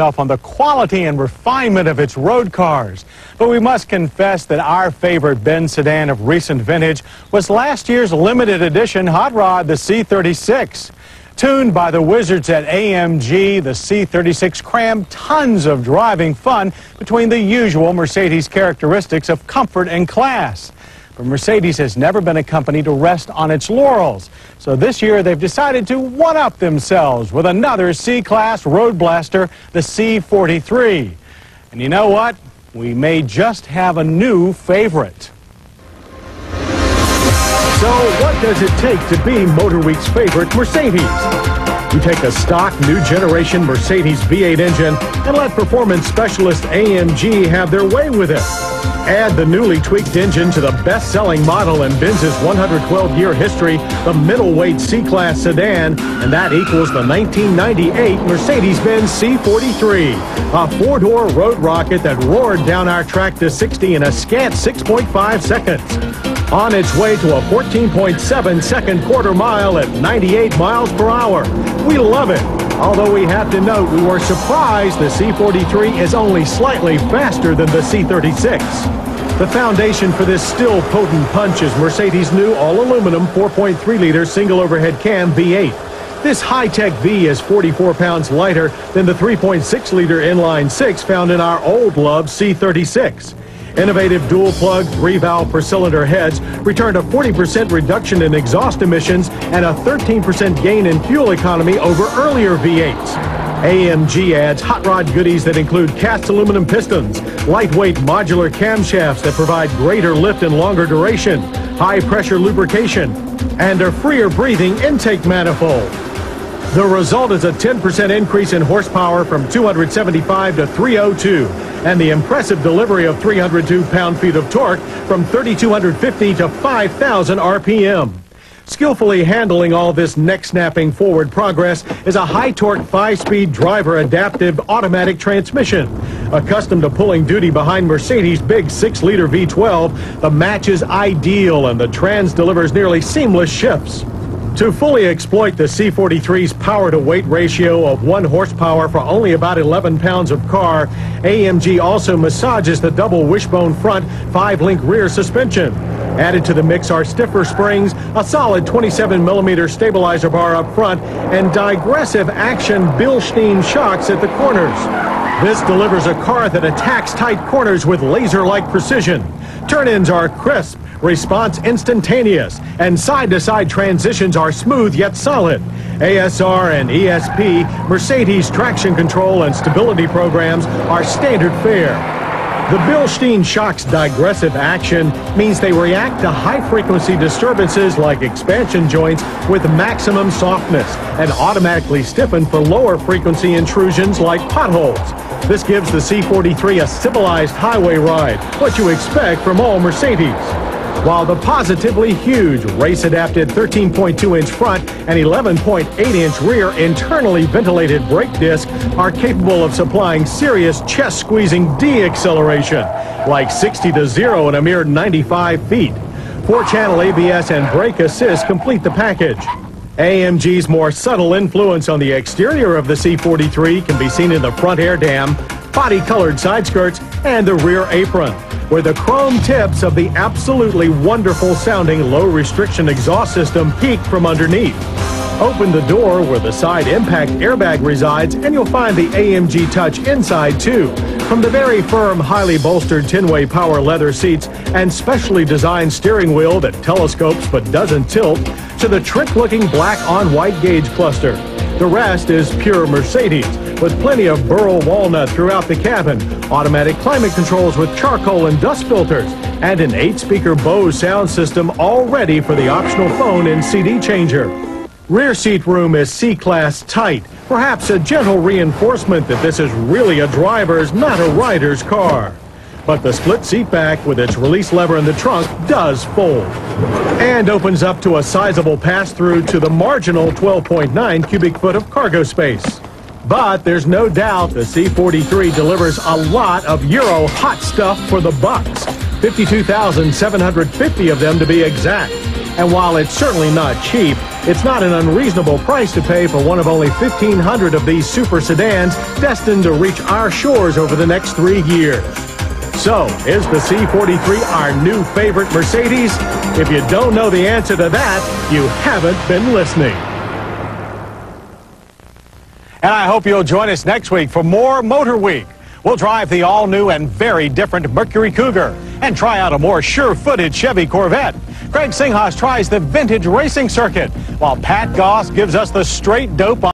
itself on the quality and refinement of its road cars. But we must confess that our favorite Benz sedan of recent vintage was last year's limited edition hot rod, the C36. Tuned by the wizards at AMG, the C36 crammed tons of driving fun between the usual Mercedes characteristics of comfort and class. But Mercedes has never been a company to rest on its laurels. So this year they've decided to one-up themselves with another C-Class road blaster, the C43. And you know what? We may just have a new favorite. So what does it take to be MotorWeek's favorite Mercedes? You take a stock new generation Mercedes V8 engine and let performance specialist AMG have their way with it. Add the newly tweaked engine to the best-selling model in Benz's 112-year history, the middleweight C-Class sedan, and that equals the 1998 Mercedes-Benz C43, a four-door road rocket that roared down our track to 60 in a scant 6.5 seconds. On its way to a 14.7-second quarter mile at 98 miles per hour. We love it. Although we have to note we were surprised the C43 is only slightly faster than the C36. The foundation for this still potent punch is Mercedes' new all-aluminum 4.3-liter single overhead cam V8. This high-tech V is 44 pounds lighter than the 3.6-liter inline-six found in our old-loved C36. Innovative dual-plug, 3-valve per cylinder heads returned a 40% reduction in exhaust emissions and a 13% gain in fuel economy over earlier V8s. AMG adds hot rod goodies that include cast aluminum pistons, lightweight modular camshafts that provide greater lift and longer duration, high-pressure lubrication, and a freer-breathing intake manifold. The result is a 10% increase in horsepower from 275 to 302, and the impressive delivery of 302 pound-feet of torque from 3,250 to 5,000 RPM. Skillfully handling all this neck-snapping forward progress is a high-torque 5-speed driver-adaptive automatic transmission. Accustomed to pulling duty behind Mercedes' big 6-liter V12, the match is ideal and the trans delivers nearly seamless shifts. To fully exploit the C43's power-to-weight ratio of 1 horsepower for only about 11 pounds of car, AMG also massages the double wishbone front 5-link rear suspension. Added to the mix are stiffer springs, a solid 27-millimeter stabilizer bar up front, and digressive action Bilstein shocks at the corners. This delivers a car that attacks tight corners with laser-like precision. Turn-ins are crisp, response instantaneous, and side-to-side transitions are smooth yet solid. ASR and ESP, Mercedes traction control and stability programs are standard fare. The Bilstein shock's digressive action means they react to high-frequency disturbances like expansion joints with maximum softness and automatically stiffen for lower-frequency intrusions like potholes. This gives the C43 a civilized highway ride, what you expect from all Mercedes. While the positively huge race-adapted 13.2-inch front and 11.8-inch rear internally ventilated brake disc are capable of supplying serious chest-squeezing de-acceleration, like 60 to 0 in a mere 95 feet. 4-channel ABS and brake assist complete the package. AMG's more subtle influence on the exterior of the C43 can be seen in the front air dam, body-colored side skirts, and the rear apron, where the chrome tips of the absolutely wonderful-sounding low-restriction exhaust system peek from underneath. Open the door where the side impact airbag resides, and you'll find the AMG Touch inside, too. From the very firm, highly bolstered 10-way power leather seats and specially designed steering wheel that telescopes but doesn't tilt, to the trick-looking black on-white gauge cluster. The rest is pure Mercedes, with plenty of burl walnut throughout the cabin, automatic climate controls with charcoal and dust filters, and an 8-speaker Bose sound system all ready for the optional phone and CD changer. Rear seat room is C-Class tight, perhaps a gentle reinforcement that this is really a driver's, not a rider's car. But the split seat back with its release lever in the trunk does fold and opens up to a sizable pass-through to the marginal 12.9 cubic foot of cargo space. But there's no doubt the C43 delivers a lot of Euro hot stuff for the bucks, 52,750 of them to be exact. And while it's certainly not cheap, it's not an unreasonable price to pay for one of only 1,500 of these super sedans destined to reach our shores over the next 3 years. So, is the C43 our new favorite Mercedes? If you don't know the answer to that, you haven't been listening. And I hope you'll join us next week for more Motor Week. We'll drive the all-new and very different Mercury Cougar and try out a more sure-footed Chevy Corvette. Craig Singhas tries the vintage racing circuit, while Pat Goss gives us the straight dope on